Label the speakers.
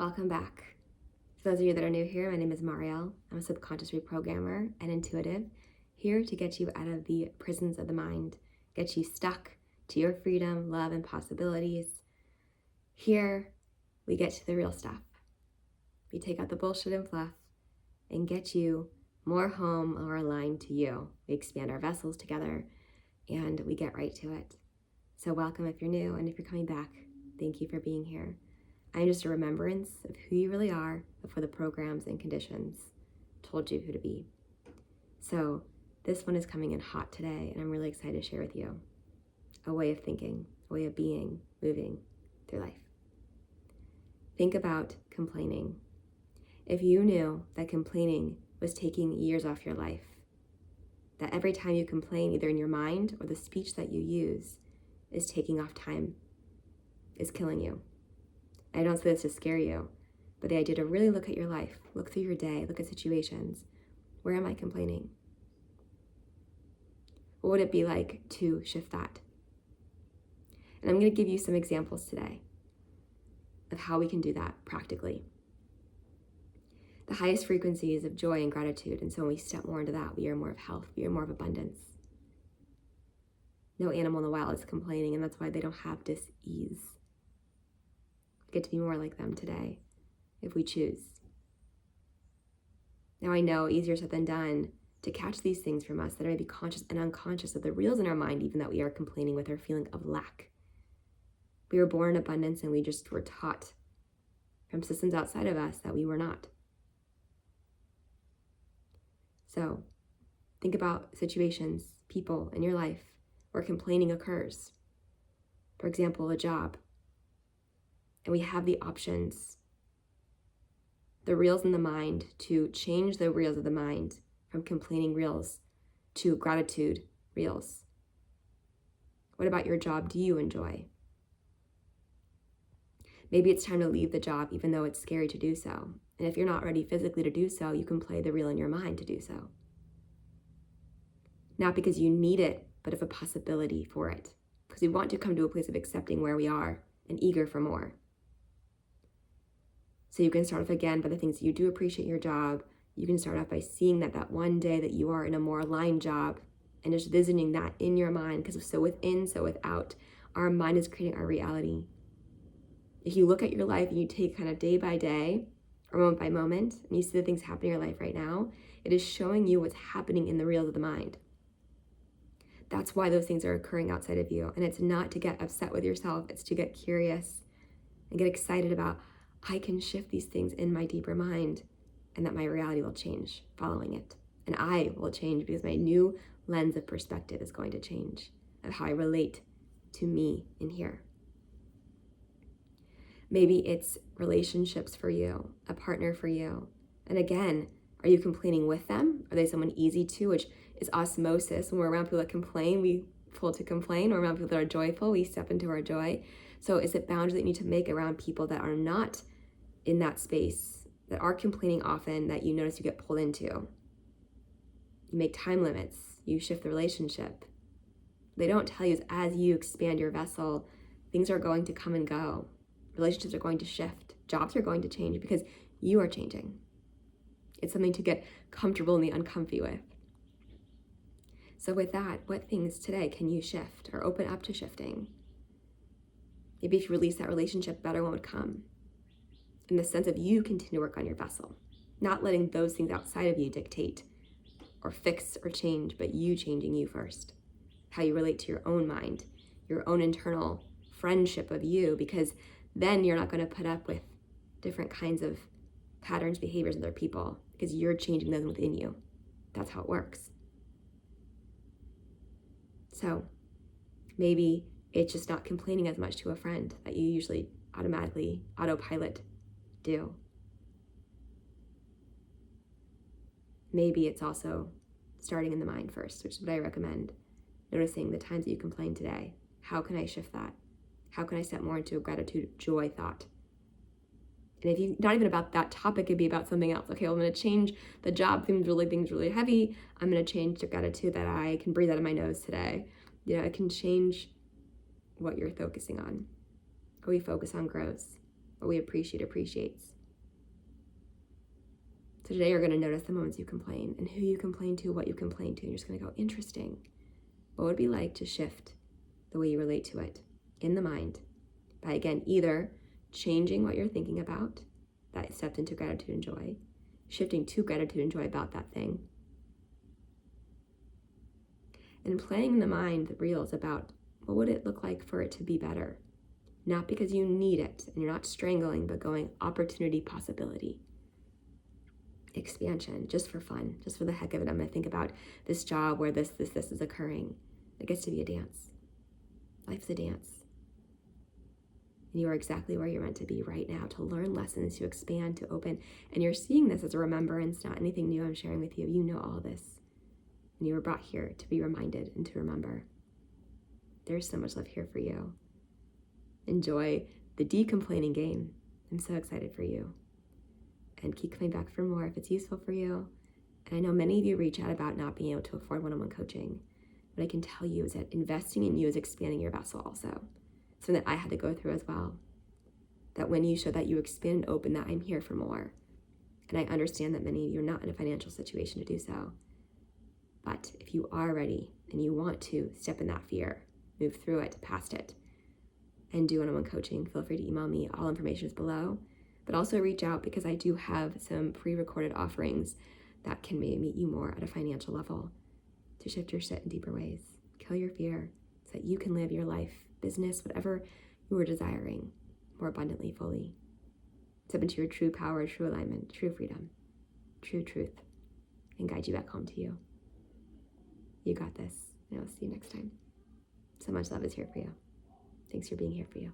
Speaker 1: Welcome back. For those of you that are new here, my name is Marielle. I'm a subconscious reprogrammer and intuitive, here to get you out of the prisons of the mind, get you stuck to your freedom, love, and possibilities. Here, we get to the real stuff. We take out the bullshit and fluff and get you more home or aligned to you. We expand our vessels together and we get right to it. So welcome if you're new, and if you're coming back, thank you for being here. I'm just a remembrance of who you really are before the programs and conditions told you who to be. So this one is coming in hot today, and I'm really excited to share with you a way of thinking, a way of being, moving through life. Think about complaining. If you knew that complaining was taking years off your life, that every time you complain, either in your mind or the speech that you use is taking off time, is killing you. I don't say this to scare you, but the idea to really look at your life, look through your day, look at situations. Where am I complaining? What would it be like to shift that? And I'm going to give you some examples today of how we can do that practically. The highest frequencies of joy and gratitude, and so when we step more into that, we are more of health, we are more of abundance. No animal in the wild is complaining, and that's why they don't have dis-ease. We get to be more like them today, if we choose. Now I know, easier said than done, to catch these things from us that are maybe conscious and unconscious of the reels in our mind, even that we are complaining with our feeling of lack. We were born in abundance, and we just were taught from systems outside of us that we were not. So think about situations, people in your life where complaining occurs. For example, a job. And we have the options, the reels in the mind, to change the reels of the mind from complaining reels to gratitude reels. What about your job do you enjoy? Maybe it's time to leave the job even though it's scary to do so. And if you're not ready physically to do so, you can play the reel in your mind to do so. Not because you need it, but of a possibility for it. Because we want to come to a place of accepting where we are and eager for more. So you can start off again by the things you do appreciate in your job. You can start off by seeing that one day that you are in a more aligned job and just visiting that in your mind, because so within, so without, our mind is creating our reality. If you look at your life and you take kind of day by day or moment by moment, and you see the things happening in your life right now, it is showing you what's happening in the reels of the mind. That's why those things are occurring outside of you. And it's not to get upset with yourself, it's to get curious and get excited about, I can shift these things in my deeper mind, and that my reality will change following it. And I will change because my new lens of perspective is going to change of how I relate to me in here. Maybe it's relationships for you, a partner for you. And again, are you complaining with them? Are they someone easy to, which is osmosis? When we're around people that complain, we pull to complain. Or around people that are joyful, we step into our joy. So is it boundaries that you need to make around people that are not in that space, that are complaining often, that you notice you get pulled into? You make time limits. You shift the relationship. They don't tell you is as you expand your vessel, things are going to come and go. Relationships are going to shift. Jobs are going to change because you are changing. It's something to get comfortable in the uncomfy with. So with that, what things today can you shift or open up to shifting? Maybe if you release that relationship, a better one would come. In the sense of you continue to work on your vessel, not letting those things outside of you dictate or fix or change, but you changing you first. How you relate to your own mind, your own internal friendship of you, because then you're not going to put up with different kinds of patterns, behaviors of other people, because you're changing them within you. That's how it works. So maybe it's just not complaining as much to a friend that you usually automatically autopilot do. Maybe it's also starting in the mind first, which is what I recommend. Noticing the times that you complain today. How can I shift that? How can I step more into a gratitude, joy thought? And if you not even about that topic, it'd be about something else. Okay, well, I'm going to change the job. Things really heavy. I'm going to change to gratitude that I can breathe out of my nose today. You know, it can change what you're focusing on. What we focus on grows. What we appreciate appreciates. So today you're going to notice the moments you complain and who you complain to, what you complain to. And you're just going to go, interesting. What would it be like to shift the way you relate to it in the mind by, again, either changing what you're thinking about, that stepped into gratitude and joy, shifting to gratitude and joy about that thing, and playing in the mind the reels about what would it look like for it to be better. Not because you need it and you're not strangling, but going opportunity, possibility, expansion, just for fun, just for the heck of it. I'm going to think about this job where this is occurring. It gets to be a dance. Life's a dance. And you are exactly where you're meant to be right now, to learn lessons, to expand, to open. And you're seeing this as a remembrance, not anything new I'm sharing with you. You know all this. And you were brought here to be reminded and to remember. There's so much love here for you. Enjoy the decomplaining game. I'm so excited for you. And keep coming back for more if it's useful for you. And I know many of you reach out about not being able to afford one-on-one coaching. What I can tell you is that investing in you is expanding your vessel also. Something that I had to go through as well. That when you show that you expand and open, that I'm here for more. And I understand that many of you are not in a financial situation to do so. But if you are ready and you want to step in that fear, move through it, past it, and do one-on-one coaching, feel free to email me. All information is below. But also reach out because I do have some pre-recorded offerings that can maybe meet you more at a financial level to shift your shit in deeper ways. Kill your fear so that you can live your life, business, whatever you are desiring more abundantly, fully. Step into your true power, true alignment, true freedom, true truth, and guide you back home to you. You got this, and I'll see you next time. So much love is here for you. Thanks for being here for you.